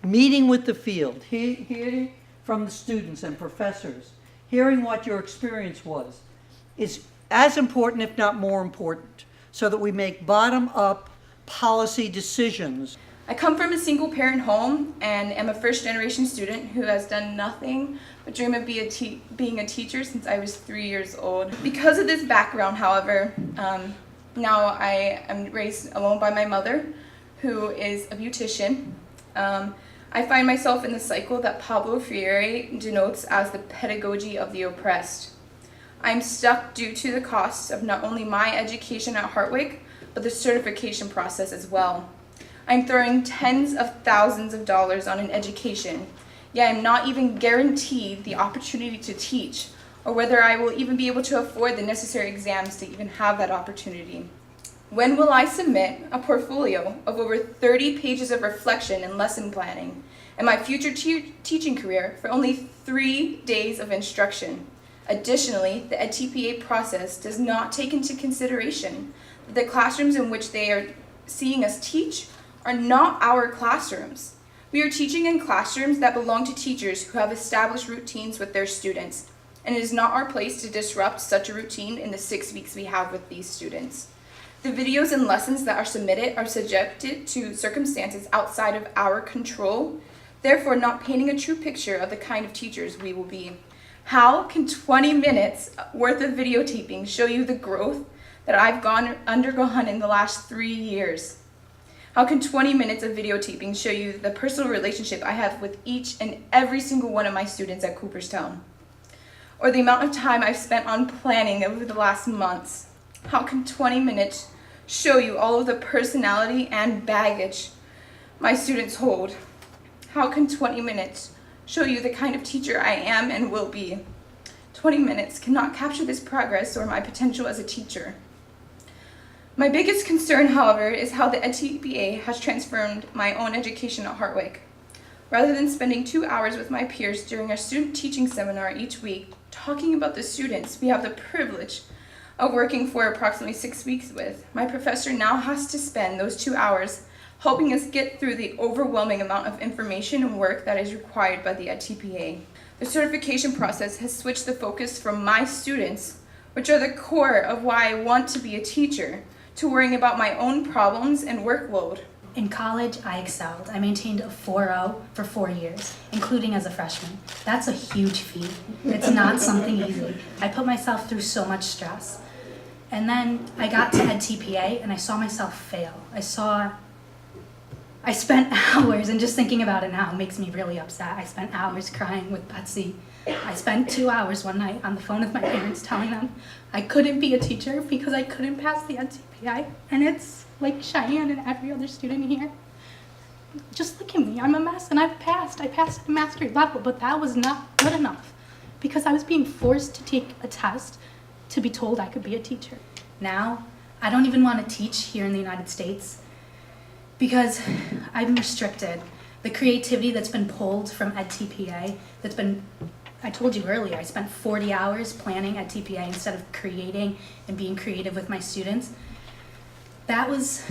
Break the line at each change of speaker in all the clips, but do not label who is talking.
meeting with the field, hearing from the students and professors, hearing what your experience was, is as important, if not more important, so that we make bottom-up policy decisions.
I come from a single parent home and am a first generation student who has done nothing but dream of being a teacher since I was 3 years old. Because of this background, however, now I am raised alone by my mother, who is a beautician. I find myself in the cycle that Pablo Freire denotes as the pedagogy of the oppressed. I'm stuck due to the costs of not only my education at Hartwick, but the certification process as well. I'm throwing tens of thousands of dollars on an education, yet I'm not even guaranteed the opportunity to teach, or whether I will even be able to afford the necessary exams to even have that opportunity. When will I submit a portfolio of over 30 pages of reflection and lesson planning and my future teaching career for only 3 days of instruction? Additionally, the EdTPA process does not take into consideration that the classrooms in which they are seeing us teach are not our classrooms. We are teaching in classrooms that belong to teachers who have established routines with their students, and it is not our place to disrupt such a routine in the 6 weeks we have with these students. The videos and lessons that are submitted are subjected to circumstances outside of our control, therefore not painting a true picture of the kind of teachers we will be. How can 20 minutes worth of videotaping show you the growth that I've undergone in the last 3 years? How can 20 minutes of videotaping show you the personal relationship I have with each and every single one of my students at Cooperstown? Or the amount of time I've spent on planning over the last months? How can 20 minutes show you all of the personality and baggage my students hold? How can 20 minutes show you the kind of teacher I am and will be? 20 minutes cannot capture this progress or my potential as a teacher. My biggest concern, however, is how the EdTPA has transformed my own education at Hartwick. Rather than spending 2 hours with my peers during our student teaching seminar each week talking about the students we have the privilege of working for approximately 6 weeks with, my professor now has to spend those 2 hours helping us get through the overwhelming amount of information and work that is required by the EdTPA. The certification process has switched the focus from my students, which are the core of why I want to be a teacher, to worrying about my own problems and workload.
In college, I excelled. I maintained a 4.0 for 4 years, including as a freshman. That's a huge feat. It's not something easy. I put myself through so much stress. And then I got to EdTPA and I saw myself fail. I spent hours, and just thinking about it now makes me really upset. I spent hours crying with Betsy. I spent 2 hours one night on the phone with my parents telling them I couldn't be a teacher because I couldn't pass the EdTPA. And it's like Cheyenne and every other student here. Just look at me, I'm a mess, and I've passed. I passed at a mastery level, but that was not good enough because I was being forced to take a test to be told I could be a teacher. Now, I don't even want to teach here in the United States because I'm restricted. The creativity that's been pulled from EdTPA, I told you earlier, I spent 40 hours planning EdTPA instead of creating and being creative with my students. That was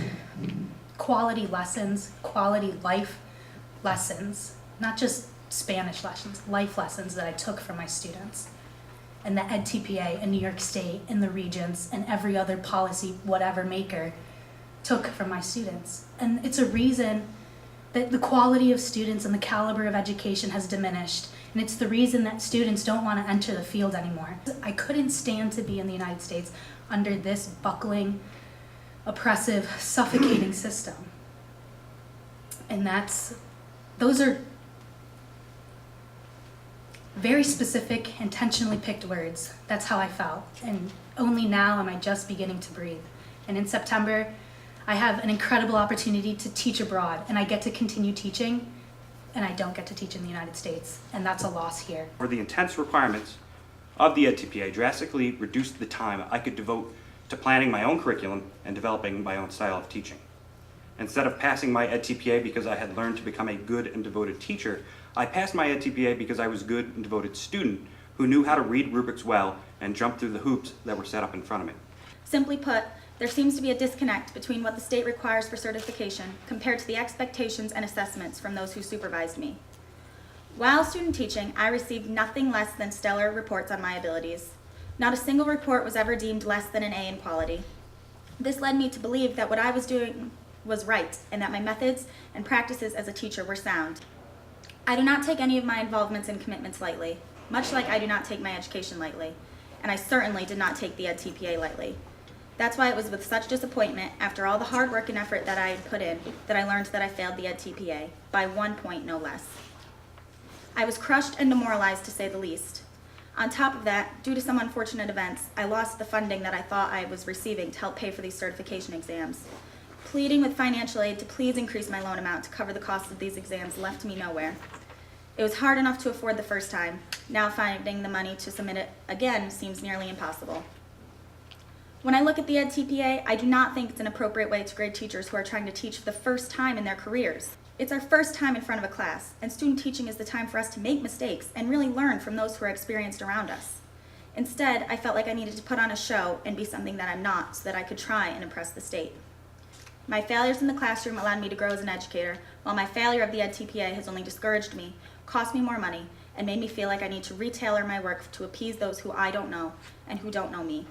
quality lessons, quality life lessons, not just Spanish lessons, life lessons that I took from my students. And the EdTPA in New York State, in the Regents, and every other policy, whatever maker, took from my students. And it's a reason that the quality of students and the caliber of education has diminished. And it's the reason that students don't want to enter the field anymore. I couldn't stand to be in the United States under this buckling, oppressive, suffocating system. And those are very specific, intentionally picked words. That's how I felt. And only now am I just beginning to breathe. And in September, I have an incredible opportunity to teach abroad, and I get to continue teaching, and I don't get to teach in the United States, and that's a loss here.
For the intense requirements of the EdTPA drastically reduced the time I could devote to planning my own curriculum and developing my own style of teaching. Instead of passing my EdTPA because I had learned to become a good and devoted teacher, I passed my EdTPA because I was a good and devoted student who knew how to read rubrics well and jump through the hoops that were set up in front of me.
Simply put, There seems to be a disconnect between what the state requires for certification compared to the expectations and assessments from those who supervised me. While student teaching, I received nothing less than stellar reports on my abilities. Not a single report was ever deemed less than an A in quality. This led me to believe that what I was doing was right and that my methods and practices as a teacher were sound. I do not take any of my involvements and commitments lightly, much like I do not take my education lightly, and I certainly did not take the EdTPA lightly. That's why it was with such disappointment, after all the hard work and effort that I had put in, that I learned that I failed the EdTPA, by 1 point no less. I was crushed and demoralized, to say the least. On top of that, due to some unfortunate events, I lost the funding that I thought I was receiving to help pay for these certification exams. Pleading with financial aid to please increase my loan amount to cover the cost of these exams left me nowhere. It was hard enough to afford the first time. Now finding the money to submit it again seems nearly impossible. When I look at the EdTPA, I do not think it's an appropriate way to grade teachers who are trying to teach for the first time in their careers. It's our first time in front of a class, and student teaching is the time for us to make mistakes and really learn from those who are experienced around us. Instead, I felt like I needed to put on a show and be something that I'm not so that I could try and impress the state. My failures in the classroom allowed me to grow as an educator, while my failure of the EdTPA has only discouraged me, cost me more money, and made me feel like I need to retailer my work to appease those who I don't know and who don't know me.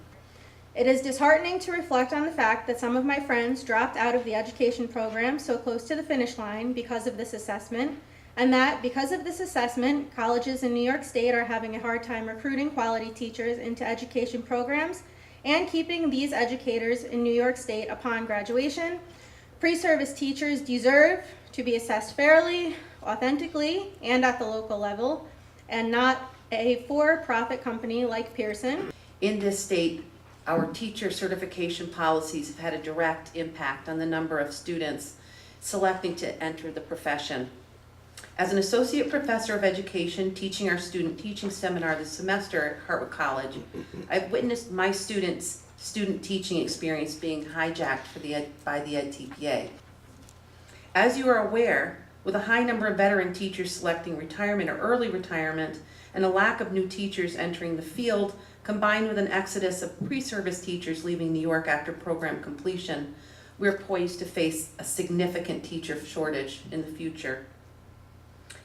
It is disheartening to reflect on the fact that some of my friends dropped out of the education program so close to the finish line because of this assessment, and that because of this assessment, colleges in New York State are having a hard time recruiting quality teachers into education programs and keeping these educators in New York State upon graduation. Pre-service teachers deserve to be assessed fairly, authentically, and at the local level, and not a for-profit company like Pearson.
In this state, our teacher certification policies have had a direct impact on the number of students selecting to enter the profession. As an associate professor of education teaching our student teaching seminar this semester at Hartwick College, I've witnessed my students' student teaching experience being hijacked by the EdTPA. As you are aware, with a high number of veteran teachers selecting retirement or early retirement and a lack of new teachers entering the field, combined with an exodus of pre-service teachers leaving New York after program completion, we're poised to face a significant teacher shortage in the future.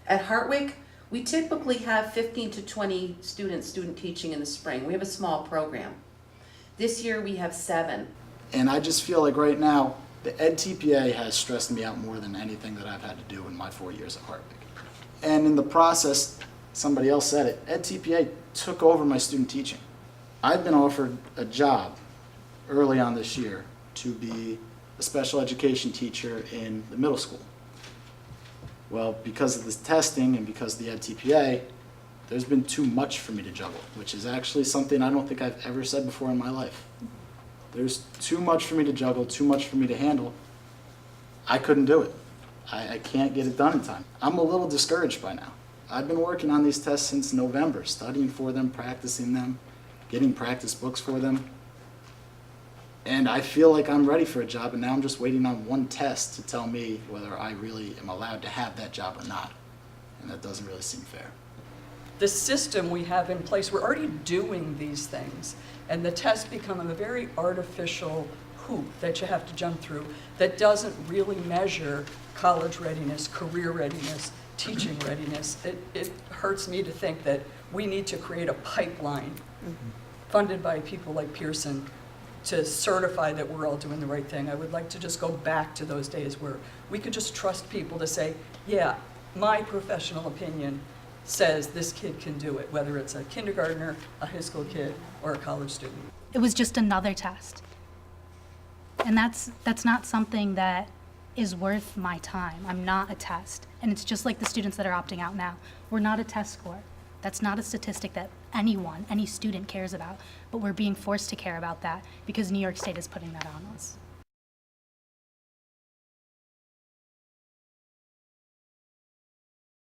At Hartwick, we typically have 15 to 20 students student teaching in the spring. We have a small program. This year we have 7.
And I just feel like right now, the EdTPA has stressed me out more than anything that I've had to do in my 4 years at Hartwick. And in the process, somebody else said it, EdTPA took over my student teaching. I've been offered a job early on this year to be a special education teacher in the middle school. Well, because of this testing and because of the EdTPA, there's been too much for me to juggle, which is actually something I don't think I've ever said before in my life. There's too much for me to juggle, too much for me to handle. I couldn't do it. I can't get it done in time. I'm a little discouraged by now. I've been working on these tests since November, studying for them, practicing them, getting practice books for them. And I feel like I'm ready for a job, and now I'm just waiting on one test to tell me whether I really am allowed to have that job or not. And that doesn't really seem fair.
The system we have in place, we're already doing these things, and the tests become a very artificial hoop that you have to jump through that doesn't really measure college readiness, career readiness, teaching readiness. It hurts me to think that we need to create a pipeline funded by people like Pearson to certify that we're all doing the right thing. I would like to just go back to those days where we could just trust people to say, yeah, my professional opinion says this kid can do it, whether it's a kindergartner, a high school kid, or a college student.
It was just another test. And that's not something that is worth my time. I'm not a test. And it's just like the students that are opting out now. We're not a test score. That's not a statistic that any student cares about, but we're being forced to care about that because New York State is putting that on us.